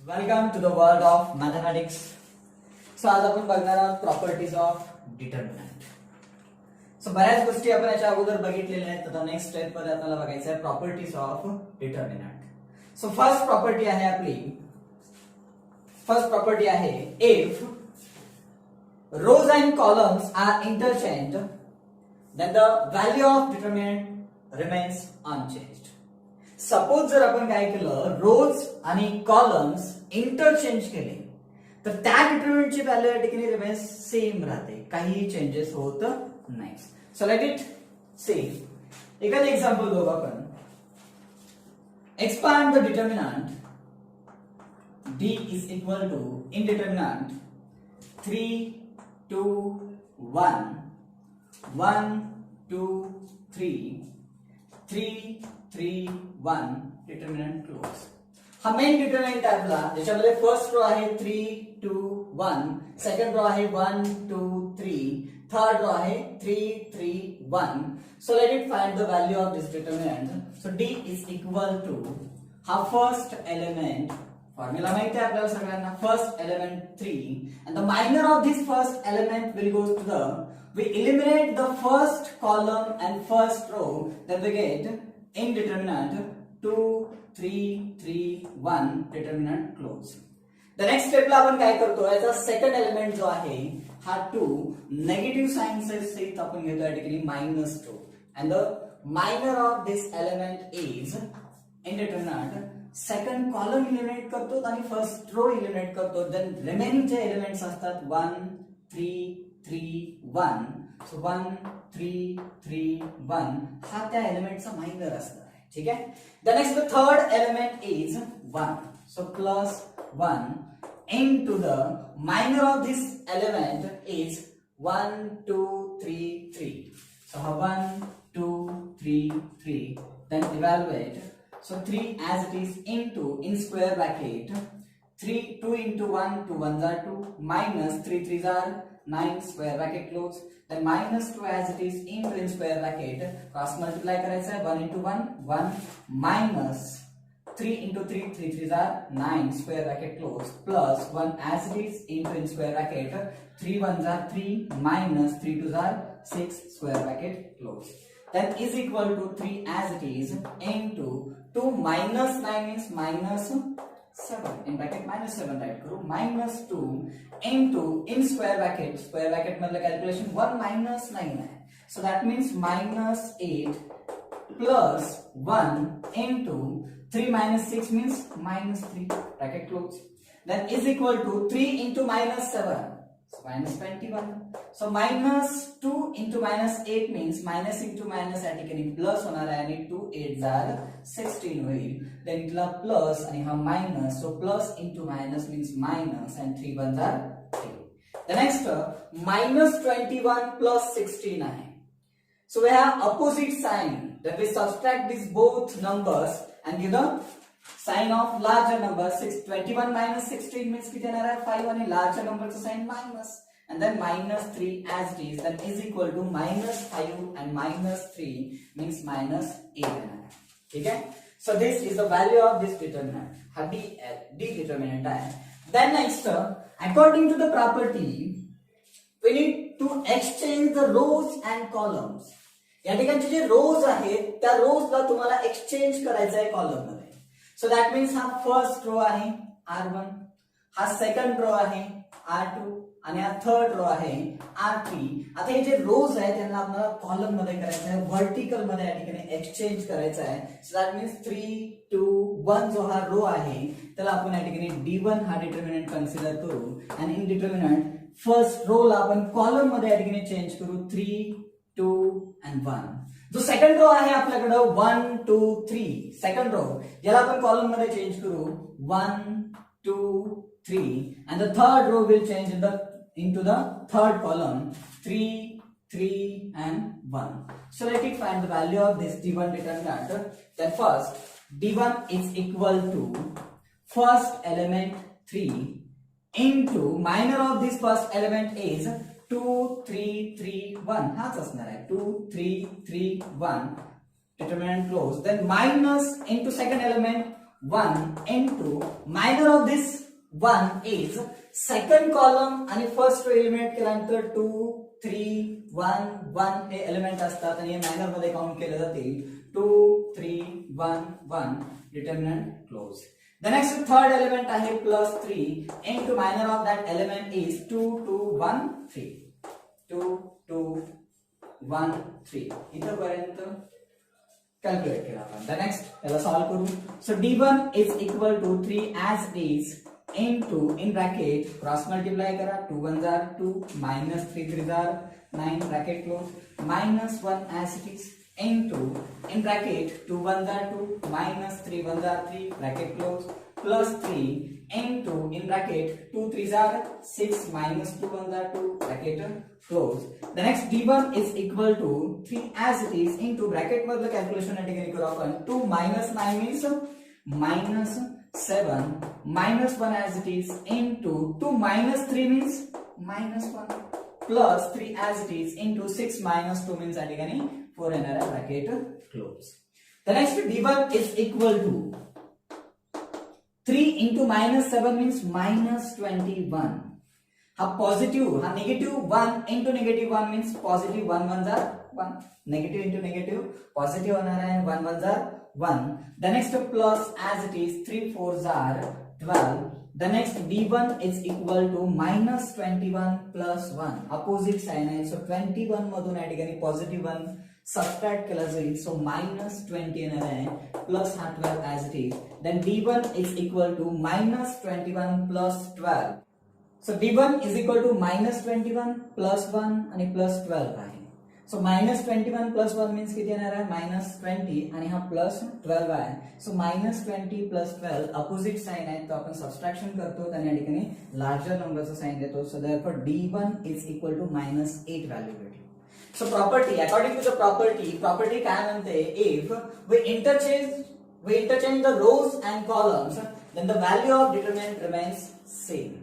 Welcome to the world of mathematics. So आज आपण बघणार आहोत प्रॉपर्टीज ऑफ डिटर्मिनंट. सो बऱ्याच गोष्टी आपण याच्या अगोदर बघितलेल्या आहेत. तर नेक्स्ट स्टेप मध्ये आपल्याला बघायचं आहे properties of determinant. So first property आहे आपली, फर्स्ट प्रॉपर्टी आहे if rows and columns are interchanged then the value of determinant remains unchanged. Suppose जर आपण काय केलं, रोज आणि कॉलम्स इंटरचेंज केले तर त्या डिटर्मिनंटची व्हॅल्यू या ठिकाणी रिमेन्स सेम राहते, काही चेंजेस होत नाही. सो लेट इट सी. एखादं एक्झाम्पल बघू आपण. Expand the determinant d is equal to indeterminate 3 2 1 1 2 3 3 3 1 determinant close. हा मेन डिटर्मिनंट आहे आपला, ज्याच्यामध्ये फर्स्ट रो आहे 3 2 1, सेकंड रो आहे 1 2 3, थर्ड रो आहे 3 3 1. So let it find the value of this determinant. So d is equal to हा first element, formula माहिती आहे आपल्याला सगळ्यांना, first element 3 and the minor of this first element will go to the, we eliminate the first column and first row, then we get indeterminate 2 3 3 1 determinant close. The next step ला आपण काय करतो, याचा second element जो आहे हा 2 negative sign सहित आपण घेतो या ठिकाणी -2 and the minor of this element is indeterminate. Second column eliminate करतो आणि फर्स्ट रो इलिमिनेट करतो. देन रिमेनिंग जे एलिमेंट्स असतात 1 3 3 1. सो 1 3 3 1 हा त्या एलिमेंटचा मायनर असणार आहे. ठीक आहे. The next the third element is 1. So +1 into the minor of this element is 1 2 3 3. So 1 2 3 3. Then evaluate. So 3 as it is into in square bracket 3 2 into 1 2 1s are 2 minus 3 3s are 9 square bracket close. Then -2 as it is into in square bracket cross multiply करायचा आहे 1 into 1 1 minus 3 into 3 3 3s are 9 square bracket close plus 1 as it is into in square bracket 3 1s are 3 minus 3 2s are 6 square bracket close. Then is equal to 3 as it is into 2 minus 9 means -7 in bracket -7 write करू -2 into in square bracket मधलं calculation 1 minus 9 आहे. So that means -8 plus 1 into 3 minus 6 means -3 bracket close. Then is equal to 3 into -7. So -21. So -2 into -8 means minus into minus या ठिकाणी plus होणार आहे आणि 2 8s are 16 होईल. then इथला plus आणि हा minus, so plus into minus means minus and 3 1s are 3. The next -21 plus 16 आहे. So we have opposite sign, that we subtract these both numbers and give the sign of larger number. 21 minus 16 means किती येणार आहे 5 आणि larger number चं sign minus and then -3 as it is, then is equal to -5 and -3 means -8 येणार आहे. ठीक आहे. So this is the value of this determinant. हा d determinant आहे. Then next according to the property we need to exchange the rows and columns. या ठिकाणचे जे रोज आहेत त्या रोजला तुम्हाला एक्सचेंज करायचं आहे कॉलम मध्ये. So that means हा फर्स्ट रो आहे R1, हा सेकंड रो आहे R2 आणि हा थर्ड रो आहे R3. आता हे जे रोज आहेत त्यांना आपल्याला कॉलम मध्ये करायचं आहे, व्हर्टिकल मध्ये या ठिकाणी एक्सचेंज करायचं आहे. सो दॅट मीन्स 3 2 1 जो हा रो आहे त्याला आपण या ठिकाणी D1 हा डिटर्मिनंट कन्सिडर करू आणि इन डिटर्मिनंट फर्स्ट रो ला आपण कॉलम मध्ये या ठिकाणी चेंज करू 3 2 and 1. जो सेकंड रो आहे आपल्याकडे 1 2 3, सेकंड रो याला आपण कॉलम मध्ये चेंज करू 1 2 3 and the third row will change into the third column 3 3 and 1. So let it find the value of this D1 determinant. Then first D1 is equal to first element 3 into minor of this first element is 2 3 3 1. हाच असणार आहे 2 3 3 1 determinant close. Then minus into second element 1 into minor of this 1 is second column आणि first row eliminate केल्यानंतर 2 3 1 1 हे element असतात आणि हे minor मध्ये count केले जातील 2 3 1 1 determinant close. The next third element आहे plus 3 into minor of that element is 2 2 1 3 2 2 1 3 इथपर्यंत calculate केला आपण. The next याला सॉल्व करू. So d1 is equal to 3 as it is into in bracket cross multiply करा 2 1 are 2 minus 3 3 are 9 bracket close minus 1 as it is into in bracket 2 1 are 2 minus 3 1 are 3 bracket close plus 3 into in bracket 2 3 are 6 minus 2 1 are 2 bracket close. The next d1 is equal to 3 as it is into bracket मधलं calculation साठी करू आपण 2 minus 9 means minus 7 minus 1 as it is into 2 minus 3 means minus 1 plus 3 as it is into 6 minus 2 means साठी 4 and a bracket close. The next d1 is equal to 3 into minus 7 means minus 21. हा positive हा negative 1 into negative 1 means positive 1 1 are 1 negative into negative positive होणार आहे 1 1 are 1. The next plus as it is 3 4s are 12. The next d1 is equal to minus 21 plus 1 opposite sign आहे. So 21 मधून या ठिकाणी positive 1 subtract केला जाईल. So minus 20 येणार आहे plus हा 12 as it is. Then d1 is equal to minus 21 plus 12. So d1 is equal to minus 21 plus 1 आणि plus 12 आहे. So minus 21 plus 1 means किती येणार आहे minus 20 आणि हा plus 12 आहे. So minus 20 plus 12 opposite sign आहे तो आपण subtraction करतो आणि या ठिकाणी larger numberचं sign देतो. So therefore d1 is equal to minus 8 value भेटली. So property according to the property काय म्हणते if we interchange the rows and columns then the value of determinant remains same.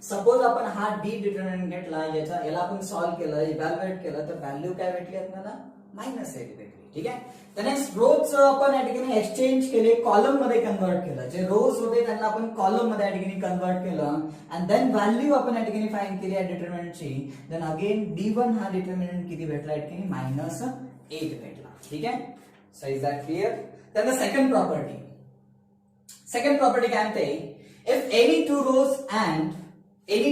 Suppose आपण हा D determinant घेतला याला आपण solve केलं evaluate केलं तर व्हॅल्यू काय भेटली आपल्याला -8 भेटली. ठीक आहे. तर नेक्स्ट रोज आपण या ठिकाणी एक्सचेंज केले कॉलम मध्ये कन्वर्ट केलं. जे रोज होते त्यांना आपण कॉलम मध्ये या ठिकाणी कन्वर्ट केलं अँड देन व्हॅल्यू आपण या ठिकाणी फाइंड केली या डिटर्मिनंटची. देन अगेन d1 हा डिटर्मिनंट किती भेटला या ठिकाणी -8 भेटला. ठीक आहे. So is that clear. Then the second property काय म्हणते if any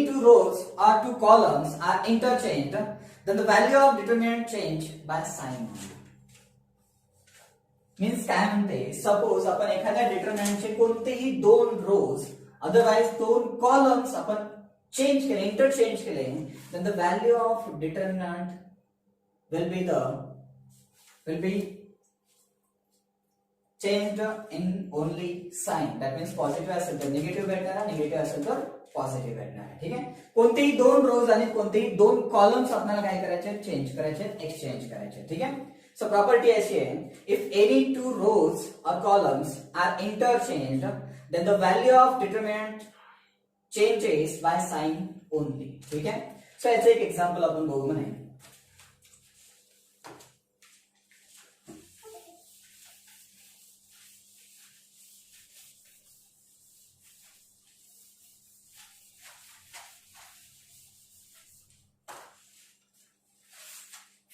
two rows or two columns are interchanged, then the value of determinant change by sign. Means काय म्हणते सपोज आपण एखाद्या डिटर्मिनंटचे कोणतेही दोन रोज अदरवाइज दोन कॉलम्स आपण interchange केले then the value of determinant will be changed in only sign. That means positive असेल तर निगेटिव्ह भेटणार निगेटिव्ह असेल तर पॉझिटिव्ह भेटणार आहे. ठीक आहे. कोणतेही दोन रोज आणि कोणतेही दोन कॉलम्स आपल्याला काय करायचे चेंज करायचे एक्सचेंज करायचे. ठीक आहे. सो प्रॉपर्टी अशी आहे इफ एनी टू रोज और columns are interchanged then the value of determinant changes by sign only. ठीक आहे. सो याचं एक एक्झाम्पल आपण बघू म्हणे.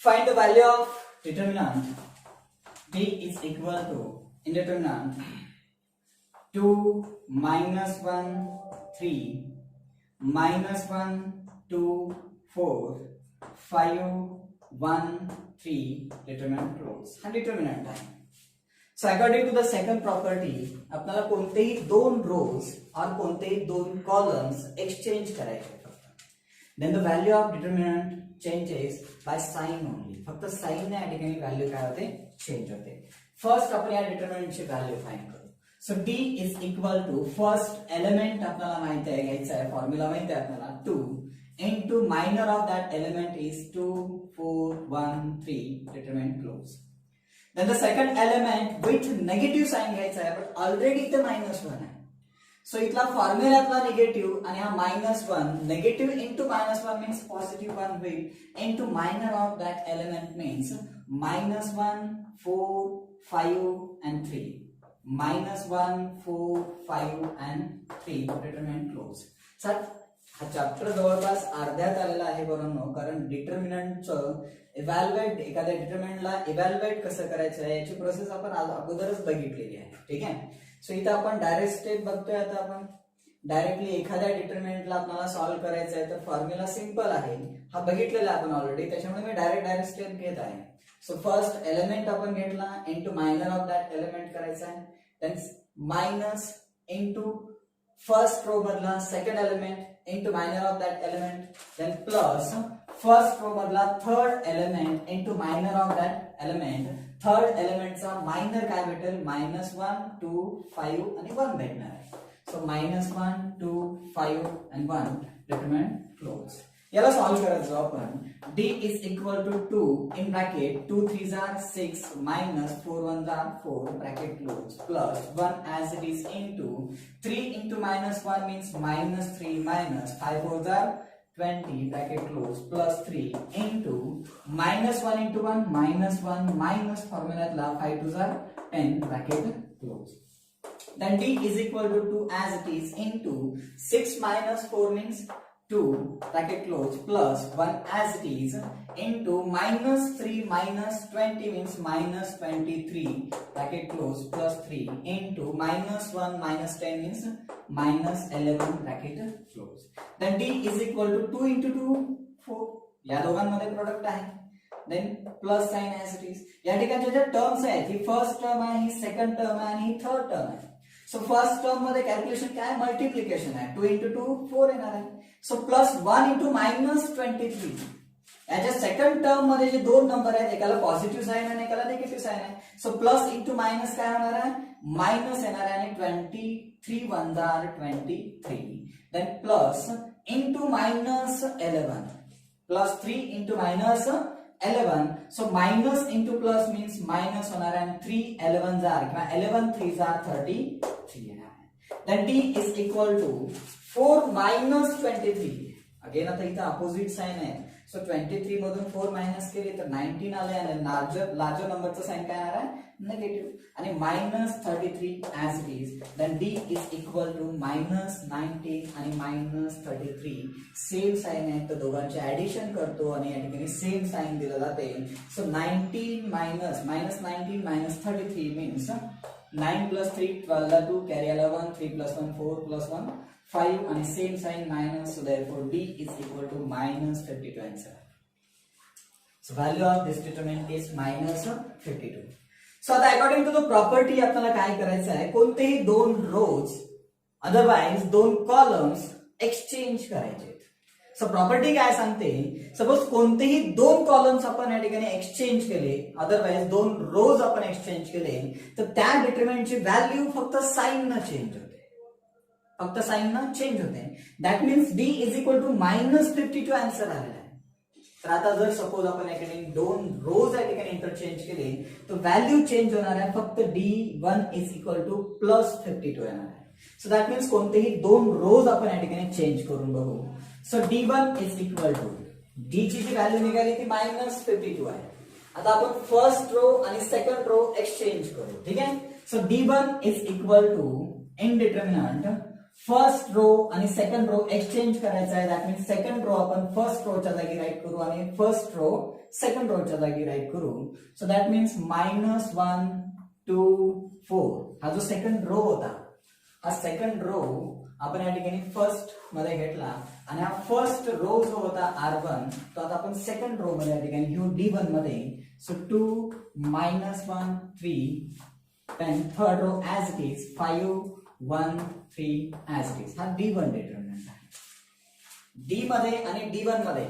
Find the value of determinant d is equal to indeterminant 2 minus 1 3 minus 1 2 4 5 1 3 determinant close. हा determinant आहे. So according to the second property आपल्याला कोणतेही दोन rows और कोणतेही दोन columns exchange करायचे फक्त. Then the value of determinant changes by sign only. फक्त साइन ने या ठिकाणी व्हॅल्यू काय होते चेंज होते. फर्स्ट आपण या डिटर्मिनंटची व्हॅल्यू फाइंड करू. So d is equal to first element आपल्याला माहिती आहे घ्यायचा आहे फॉर्म्युला माहिती आहे आपल्याला 2 into minor of that element is 2 4 1 3 determinant close. Then the second element with negative sign घ्यायचा आहे but already इथे -1 आहे. सो इथला फॉर्म्युलातला निगेटिव्ह आणि हा -1 निगेटिव्ह into -1 means positive 1 होईल into minor of that element means -1 4 5 and 3. -1, 4, 5 and 3 determinant close. Sir हा chapter जवळपास अर्ध्यात आलेला आहे बरोबर, कारण डिटर्मिनंटचं इव्हॅल्युएट, एखाद्या डिटर्मिनंटला इव्हॅल्युएट कसं करायचं आहे याची प्रोसेस आपण अगोदरच बघितलेली आहे. ठीक आहे. सो इथं आपण डायरेक्ट स्टेप बघतोय. आता आपण डायरेक्टली एखाद्या डिटर्मिनंटला आपल्याला सॉल्व्ह करायचं आहे तर फॉर्म्युला सिंपल आहे, हा बघितलेला आपण ऑलरेडी, त्याच्यामुळे मी डायरेक्ट स्टेप घेत आहे. सो फर्स्ट एलिमेंट आपण घेतला, into minor of that element करायचा आहे, then minus into first row मधला second element into minor of that element, then plus first row मधला third element into minor of that element. third element चा minor काय भेटेल, -1, 2, 5 आणि 1 भेटणार आहे. so -1, 2, 5 and 1 determinant close. याला सॉल्व्ह करायचं आपण. d is equal to 2 in bracket 2 3s are 6 minus 4 1s are 4 bracket close plus 1 as it is into 3 into -1 means -3 minus 5 4s are 20 bracket close plus 3 into -1 into 1 -1 minus formula 5 2s are 10 bracket close. Then d is equal to 2 as it is into 6 minus 4 means 2 bracket close plus 1 as it is into -3 minus 20 means -23 bracket close plus 3 into -1 minus 10 means -11 bracket close. Then d is equal to 2 into 2 4, या दोघांमध्ये product आहे, then plus sign as it is. या ठिकाणी ज्या terms आहेत, ही first term आहे, ही second term आहे आणि ही थर्ड टर्म आहे. सो फर्स्ट टर्म मध्ये कॅल्क्युलेशन काय, मल्टिप्लिकेशन आहे, 2 into 2 4 येणार आहे. So plus 1 into -23. याच्या सेकंड टर्म मध्ये जे दोन नंबर आहेत, एकाला पॉझिटिव्ह साइन आहे आणि एकाला निगेटिव्ह साइन आहे. सो प्लस इंटू मायनस काय होणार आहे, मायनस येणार आहे आणि 23 1s are 23. Then plus into -11 plus 3 into -11. So minus into plus means minus होणार आहे आणि 3 11s are किंवा 11 3s are 33 येणार आहे. देन d is equal to 4 minus 23. Again आता इथं अपोजिट साइन आहे. सो 23 मधून 4 मायनस केले तर 19 आले आणि लार्जर नंबरचं साइन काय येणार आहे, निगेटिव्ह आणि -33 as it is. then d is equal to -19 आणि -33 सेम साइन आहे, तर दोघांचे ऍडिशन करतो आणि या ठिकाणी सेम साइन दिलं जाते. सो 19 -19 -33 means 9 plus 3 12 2 carry 11 3 plus 1 4 plus 1 5 and same sign minus, so therefore d is equal to -52 answer. So value of this determinant is -52. So आता according to the property आपल्याला काय करायचं आहे, कोणतेही दोन रोज अदरवाइज दोन कॉलम्स एक्सचेंज करायचे. सो प्रॉपर्टी काय सांगते, सपोज कोणतेही दोन कॉलम्स आपण या ठिकाणी एक्सचेंज केले, अदरवाइज दोन रोज आपण एक्सचेंज केले, तर त्या डिटरमिनंटची व्हॅल्यू फक्त साइन न चेंज होते, फक्त साइन न चेंज होते. That means d is equal to -52 answer आलेला आहे. तर आता जर सपोज आपण या ठिकाणी दोन रोज या ठिकाणी इंटरचेंज केले तर व्हॅल्यू चेंज होणार आहे, फक्त d1 इज इक्वल टू +52 येणार आहे. सो दॅट मीन्स कोणतेही दोन रोज आपण या ठिकाणी चेंज करून बघू. So d1 is equal to d ची जी व्हॅल्यू निघाली ती -52 आहे. आता आपण फर्स्ट रो आणि सेकंड रो एक्सचेंज करू. ठीक आहे. So d1 is equal to in determinant first row आणि सेकंड रो एक्सचेंज करायचा आहे. दॅट मीन्स सेकंड रो आपण फर्स्ट रो च्या जागी राईट करू आणि फर्स्ट रो सेकंड रो च्या जागी राईट करू. सो दॅट मीन्स -1 2 4 हा जो सेकंड रो होता, हा सेकंड रो आपण या ठिकाणी फर्स्ट मध्ये घेतला आणि हा फर्स्ट रो जो होता R1 तो आता आपण सेकंड रो मध्ये या ठिकाणी घेऊ D1 मध्ये. सो 2 -1 3 then third row as it is 5 1 3 as it is. हा D1 डिटर्मिनंट आहे. D मध्ये आणि D1 मध्ये.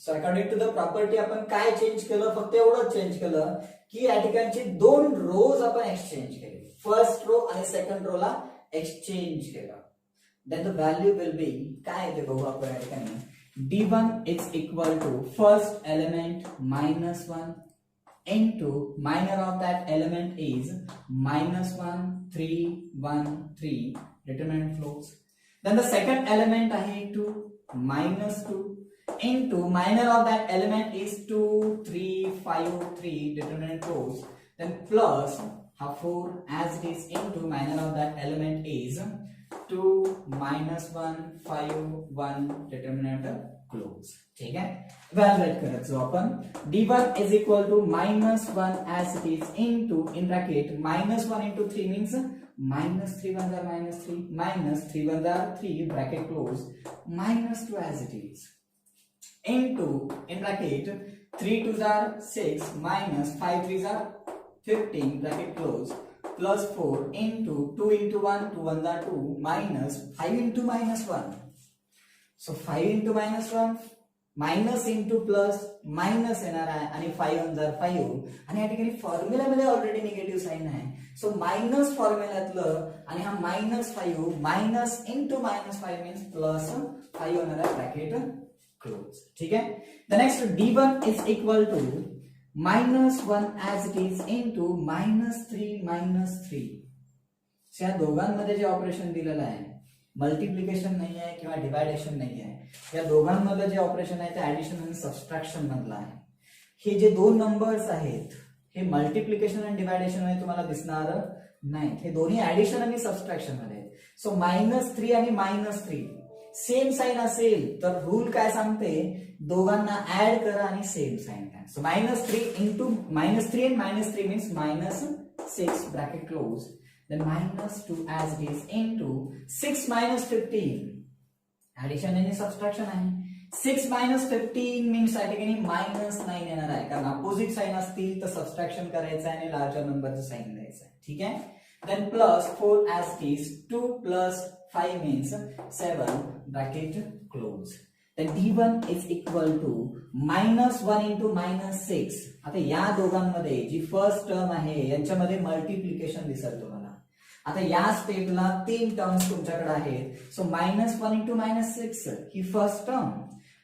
So according to the property आपण काय चेंज केलं, फक्त एवढंच चेंज केलं की या ठिकाणचे दोन रोज आपण एक्सचेंज केले, फर्स्ट रो आणि सेकंड रो ला एक्सचेंज केलं. Then the value will be काय ते बघू आपण या ठिकाणी. D1 is equal to first element -1 into minor of that element is -1 3 1 3 determinant flows. Then the second element आहे 2 -2 into minor of that element is 2 3 5 3 determinant flows. Then plus हा 4 as it is into minor of that element is 2 minus 1 5 1 determinant close. ठीक है, evaluate करत जो आपण d1 is equal to minus 1 as it is into in bracket minus 1 into 3 means minus 3 1s are minus 3 minus 3 1s are 3 bracket close minus 2 as it is into in bracket 3 2s are 6 minus 5 3s are 15 bracket close plus 4 into 2 into 1 2 1s are 2 minus 5 into minus 1. So 5 into minus 1 minus into plus minus येणार आहे आणि 5 1s are 5 आणि या ठिकाणी फॉर्म्युलामध्ये already negative sign आहे. सो minus फॉर्म्युल्यातलं आणि हा -5 minus into -5 means plus 5 होणार आहे ब्रॅकेट क्लोज. ठीक आहे, the next d1 is equal to -1 as it is into -3 या दोघांमध्ये जे ऑपरेशन दिलेलं आहे मल्टिप्लिकेशन नाही आहे किंवा डिवायडेशन नाही आहे, या दोघांमध्ये जे ऑपरेशन आहे ते ऍडिशन आणि सबट्रॅक्शन मधलं आहे. हे जे दोन नंबर्स आहेत हे मल्टिप्लिकेशन आणि डिवायडेशन मध्ये तुम्हाला दिसणार नाहीत, हे दोन्ही ऍडिशन आणि सबट्रॅक्शन मध्ये आहेत. सो -3 आणि -3 सेम साइन असेल तर रूल काय सांगते, दोघांना ऍड करा आणि सेम साइन घ्या. सो -3 into -3 and -3 means -6 bracket close. Then -2 as it is into 6 minus 15 addition आणि subtraction आहे. 6 minus 15 means या ठिकाणी -9 येणार आहे, कारण अपोजिट साइन असतील तर सबट्रॅक्शन करायचं आहे आणि लार्जर नंबरचं साइन द्यायचं आहे. ठीक आहे, then plus 4 as it is 2 plus 5 means 7 bracket close. Then d1 is equal to -1 into -6. आता या दोघांमध्ये जी फर्स्ट टर्म आहे यांच्यामध्ये मल्टिप्लिकेशन दिसेल तुम्हाला. आता या स्टेपला 3 टर्म्स तुमच्याकडे आहेत. सो -1 into -6 ही first term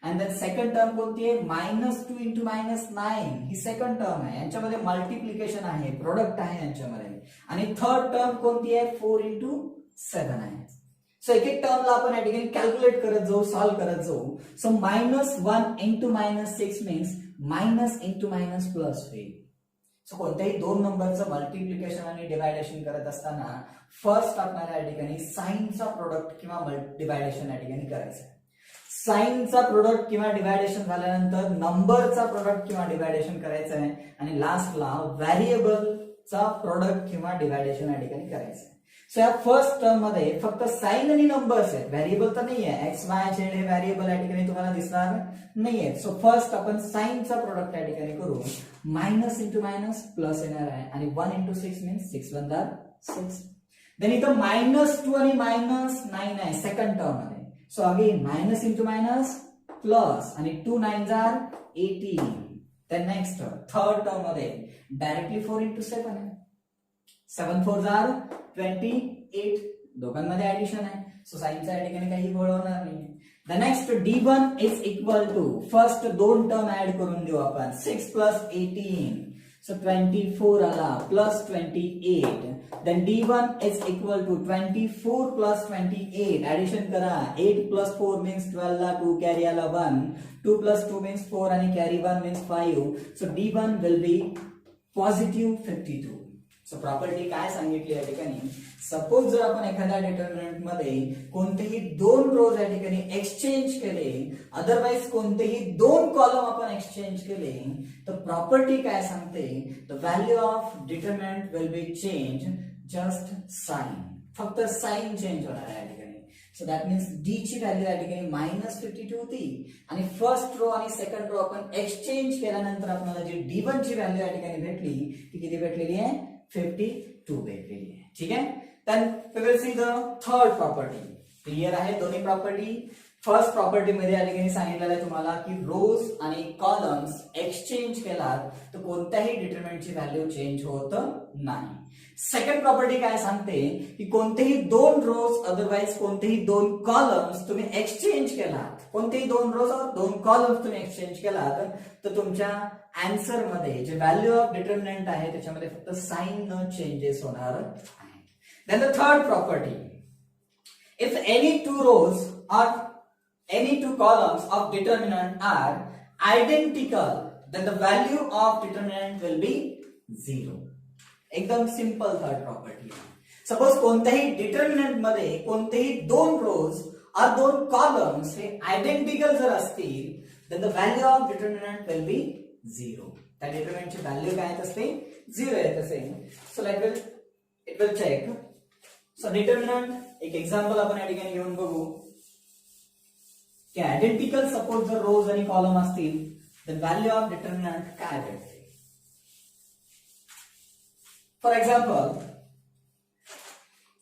and then second term कोणती आहे, -2 into -9 ही सेकंड टर्म आहे. यांच्यामध्ये मल्टिप्लिकेशन आहे, प्रोडक्ट आहे यांच्यामध्ये. आणि थर्ड टर्म कोणती आहे, 4 into 7 आहे. सो एक एक टर्मला आपण या ठिकाणी कॅल्क्युलेट करत जाऊ, सॉल्व्ह करत जाऊ. सो -1 into -6 means minus into minus plus होईल. सो कोणत्याही दोन नंबरचं मल्टिप्लिकेशन आणि डिवायडेशन करत असताना फर्स्ट आपल्याला या ठिकाणी साइनचा प्रोडक्ट किंवा डिवायडेशन या ठिकाणी करायचं आहे. साइनचा प्रोडक्ट किंवा डिवायडेशन झाल्यानंतर नंबरचा प्रोडक्ट किंवा डिवायडेशन करायचं आहे आणि लास्टला व्हेरिएबलचा प्रोडक्ट किंवा डिवायडेशन या ठिकाणी करायचं आहे. सो या फर्स्ट टर्म मध्ये फक्त साइन आणि नंबर्स आहेत, व्हेरिएबल तर नाही आहे. एक्स वाय झेड हे व्हेरिएबल या ठिकाणी तुम्हाला दिसणार नाहीये. सो फर्स्ट आपण साइनचा प्रोडक्ट या ठिकाणी करू. मायनस इंटू मायनस प्लस येणार आहे आणि 1 into 6 means 6 1s are 6. Then इथं -2 आणि -9 आहे सेकंड टर्म मध्ये. So again minus into minus plus आणि 2 9s are 18. Then next third term मध्ये डायरेक्टली 4 into 7 आहे. 7 4s are 28. दोघांमध्ये ऍडिशन आहे. सो साइनचा या ठिकाणी काही गोळ होणार नाही. The next d1 is equal to first दोन टर्म ऍड करून देऊ आपण. 6 plus 18 सो 24 आला plus 28. Then d1 is equal to 24 plus 28 addition करा. 8 plus 4 means 12 ला 2 कॅरी आला 1. 2 plus 2 means 4 आणि carry 1 means 5. So d1 will be positive 52. So property काय सांगितली या ठिकाणी, सपोज जर आपण एखाद्या डिटर्मिनंट मध्ये कोणतेही दोन रोज या ठिकाणी एक्सचेंज केले, अदरवाइज कोणतेही दोन कॉलम आपण एक्सचेंज केले, तर प्रॉपर्टी काय सांगते, the value of determinant will be change just sign. फक्त साइन चेंज होणार आहे या ठिकाणी. सो दॅट मीन्स डी ची व्हॅल्यू या ठिकाणी -52 होती आणि फर्स्ट रो आणि सेकंड रो आपण एक्सचेंज केल्यानंतर आपल्याला जी d1 ची व्हॅल्यू या ठिकाणी भेटली ती किती भेटलेली आहे, 52 भेटलेली आहे. ठीक आहे, then we will see the third property. Clear आहे दोन्ही प्रॉपर्टी. फर्स्ट प्रॉपर्टी मध्ये या ठिकाणी सांगितलेलं आहे तुम्हाला की रोज आणि कॉलम्स एक्सचेंज केलात तर कोणत्याही डिटरमिनंटची व्हॅल्यू चेंज होत नाही. सेकंड प्रॉपर्टी काय सांगते की कोणतेही दोन रोज अदरवाइज कोणतेही दोन कॉलम्स तुम्ही एक्सचेंज केलात, कोणतेही दोन रोज और दोन कॉलम्स तुम्ही एक्सचेंज केलात तर तुमच्या आन्सर मध्ये जे व्हॅल्यू ऑफ डिटर्मिनंट आहे त्याच्यामध्ये फक्त साइन न चेंजेस होणार आहे. Then the third property, if any two rows और any two columns of determinant are identical then the value of determinant will be 0. एकदम सिंपल थर्ड प्रॉपर्टी आहे. सपोज कोणत्याही डिटर्मिनंट मध्ये कोणतेही दोन रोज और दोन कॉलम्स हे आयडेंटिकल जर असतील then the value of determinant will be 0. त्या determinant ची व्हॅल्यू काय येत असते 0 येत असेल. सो it will check. So determinant एक एक्झाम्पल आपण या ठिकाणी घेऊन बघू की आयडेंटिकल सपोज जर रोज आणि कॉलम असतील then value of determinant काय भेटते. For example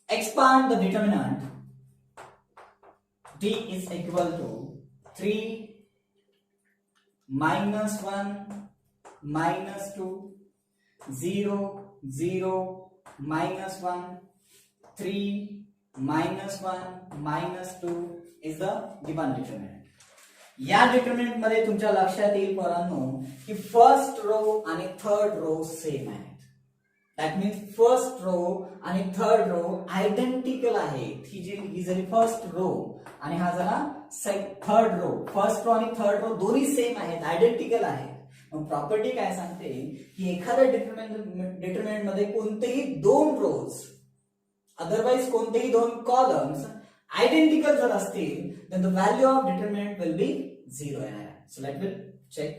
expand the determinant d is equal to 3 -1 -2 0 0 -1 3 -1 -2 is the given determinant. या डिटर्मिनंट मध्ये तुमच्या लक्षात येईल पोरांनो की फर्स्ट रो आणि थर्ड रो सेम आहेत. दॅट मीन्स फर्स्ट रो आणि थर्ड रो आयडेंटिकल आहेत. ही जरी फर्स्ट रो आणि हा झाला थर्ड रो. फर्स्ट रो आणि थर्ड रो दोन्ही सेम आहेत, आयडेंटिकल आहेत. मग प्रॉपर्टी काय सांगते की एखाद्या डिटर्मिनंट मध्ये कोणतेही दोन रोज अदरवाइज कोणतेही दोन कॉलम्स आयडेंटिकल जर असतील then the value of determinant will be 0 येणार आहे. So let me check.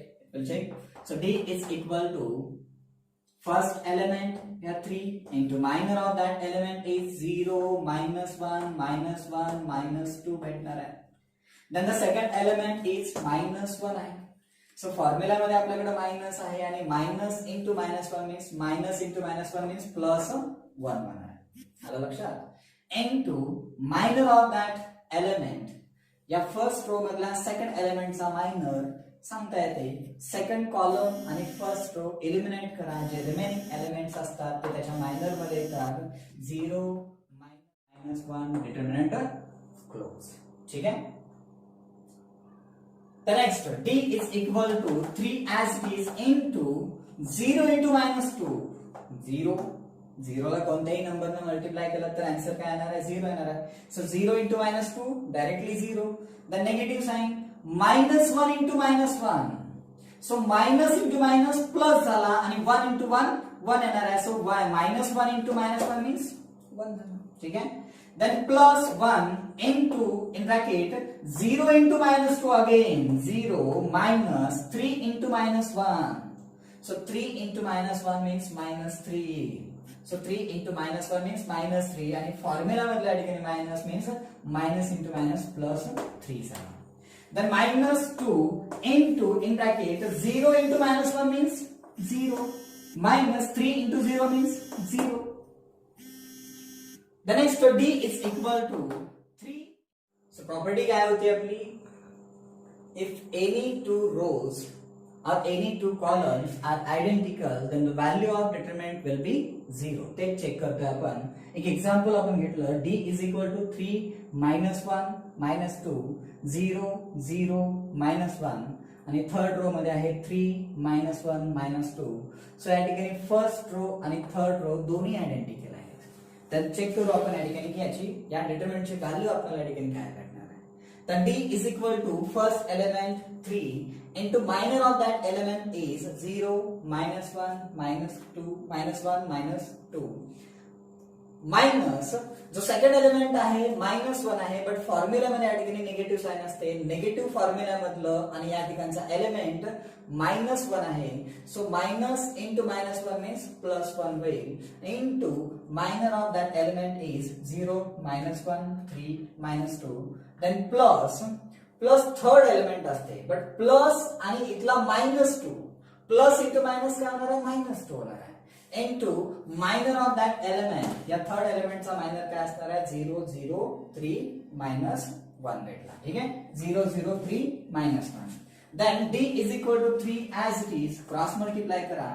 So d is equal to first element here 3 into minor of that element is 0 -1 -1 -2 भेटणार आहे. Then the second element is -1 आहे. So formula मध्ये आपल्याकडे minus आहे आणि minus into -1 means minus into -1 means plus 1 आहे. आलं लक्षात. into minor of that element या फर्स्ट रो मधला सेकंड एलिमेंटचा मायनर सांगता येते. सेकंड कॉलम आणि फर्स्ट रो एलिमिनेट करा. जे रिमेनिंग एलिमेंट्स असतात ते त्याच्या मायनर मध्ये येतात. 0 -1 डिटर्मिनंट क्लोज. ठीक आहे. The next d is equal to 3 as it is into 0 into -2. 0 ला कोणत्याही नंबरने मल्टिप्लाय केलं तर आन्सर काय येणार आहे 0 येणार आहे. So 0 into -2 directly 0. The negative sign -1 into -1. So minus into minus plus झाला आणि 1 into 1 1 येणार आहे. सो -1 into -1 मीन्स 1 झाला. ठीक आहे. Then plus 1 into in bracket 0 into -2 again 0 minus 3 into -1. So 3 into -1 means -3. So 3 into -1 means -3 आणि फॉर्म्युला मधल्या ठिकाणी minus means minus into minus plus 3 झाला. Then -2 into in bracket 0 into -1 means 0 minus 3 into 0 means 0. The next d is equal to 3. So property काय होती आपली? If any two rows or any two columns are identical, then the value of determinant will be 0. ते check करतोय आपण. एक example आपण घेतलं. d is equal to 3 -1 -2 0 0 -1 आणि थर्ड रो मध्ये आहे 3 -1 -2. सो या ठिकाणी फर्स्ट रो आणि थर्ड रो दोन्ही आयडेंटिकल आहेत. तर चेक करू आपण या ठिकाणी की याची या डिटरमिनंटची व्हॅल्यू आपल्याला या ठिकाणी काय भेटणार आहे. तर d is equal to first element 3 into minor of that element is 0 -1 -2 minus जो सेकंड एलिमेंट आहे -1 आहे बट फॉर्म्युला मध्ये या ठिकाणी निगेटिव्ह साइन असते. निगेटिव्ह फॉर्म्युला मधलं आणि या ठिकाणचा एलिमेंट -1 आहे. सो मायनस इंटू -1 मीन्स +1 होईल into minor of that element is 0 -1 3 -2 then plus third element असते बट प्लस आणि इथला -2 प्लस इंटू मायनस काय होणार आहे -2 होणार आहे into minor of that element या थर्ड एलिमेंटचा मायनर काय असणार आहे 0 0 3 -1 भेटला. ठीक आहे. 0 0 3 -1. then d is equal to 3 as it is cross multiply करा.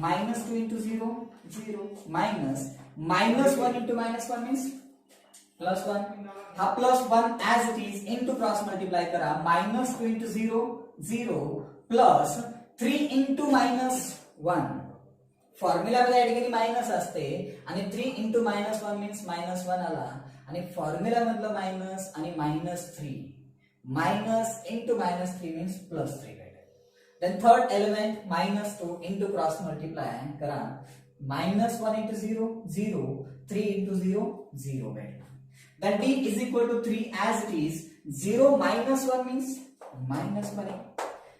-2 into 0 0 minus -1 into -1 means +1. हा +1 as it is into cross multiply करा. -2 into 0 0 plus 3 into -1 फॉर्म्युला मध्ये या ठिकाणी मायनस असते आणि 3 into -1 मीन्स -1 आला आणि फॉर्म्युला मधलं मायनस आणि -3 मायनस इंटू -3 मीन्स +3 भेटेल. Then third element -2 into cross multiply करा. minus 1 into 0 0, 3 into 0 0 भेटला. Then d is equal to 3 as it is. 0 minus 1 means minus 1.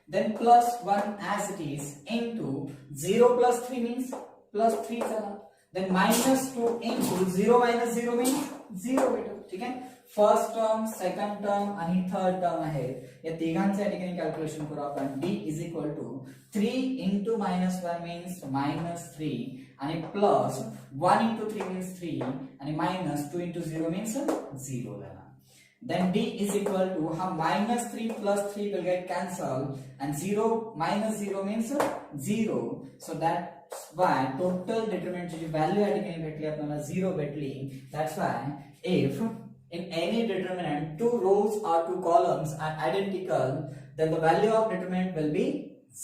Then plus 1 as it is into 0 plus 3 means plus 3 चला. Then minus 2 into 0 minus 0 means 0 भेटल. ठीक आहे. First term, second term आणि third term आहे. या तिघांच्या ठिकाणी calculation करू आपण. d is equal to 3 into minus 1 means minus 3 आणि plus 1 into 3 means 3 आणि minus 2 into 0 means 0 झाला. Then d is equal to हा minus 3 plus 3 will get cancelled and 0 minus 0 means 0. So that's why total determinant ची value या ठिकाणी भेटली आपल्याला 0 भेटली. That's why if in any determinant 2 rows or 2 columns are identical, then the value of determinant will be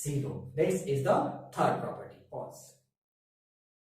0. This is the third property. Pause.